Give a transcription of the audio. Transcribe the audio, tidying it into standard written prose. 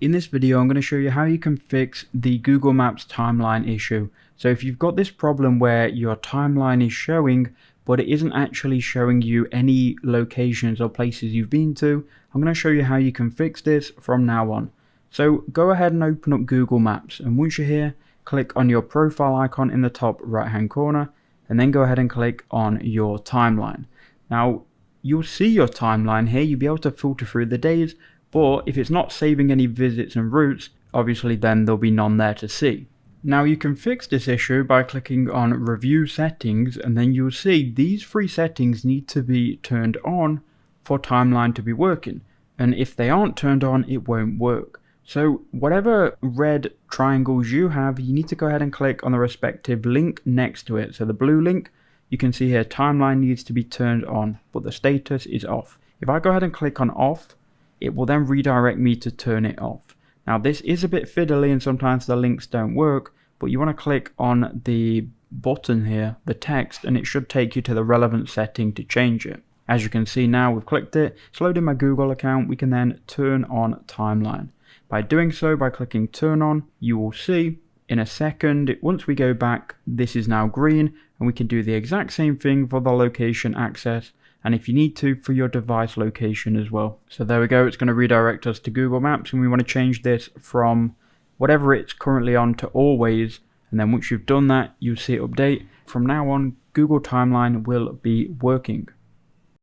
In this video, I'm going to show you how you can fix the Google Maps timeline issue. So if you've got this problem where your timeline is showing, but it isn't actually showing you any locations or places you've been to, I'm going to show you how you can fix this from now on. So go ahead and open up Google Maps, and once you're here, click on your profile icon in the top right hand corner, and then go ahead and click on your timeline. Now you'll see your timeline here. You'll be able to filter through the days, but if it's not saving any visits and routes, obviously then there'll be none there to see. Now you can fix this issue by clicking on Review Settings, and then you'll see these three settings need to be turned on for timeline to be working. And if they aren't turned on, it won't work. So whatever red triangles you have, you need to go ahead and click on the respective link next to it. So the blue link, you can see here timeline needs to be turned on, but the status is off. If I go ahead and click on off, it will then redirect me to turn it off. Now this is a bit fiddly and sometimes the links don't work, but you want to click on the button here, the text, and it should take you to the relevant setting to change it. As you can see now, we've clicked it, it's loaded my Google account. We can then turn on timeline. By doing so, by clicking turn on, you will see in a second, once we go back, this is now green, and we can do the exact same thing for the location access, and if you need to, for your device location as well. So there we go, it's going to redirect us to Google Maps, and we want to change this from whatever it's currently on to always, and then once you've done that, you'll see it update. From now on, Google Timeline will be working.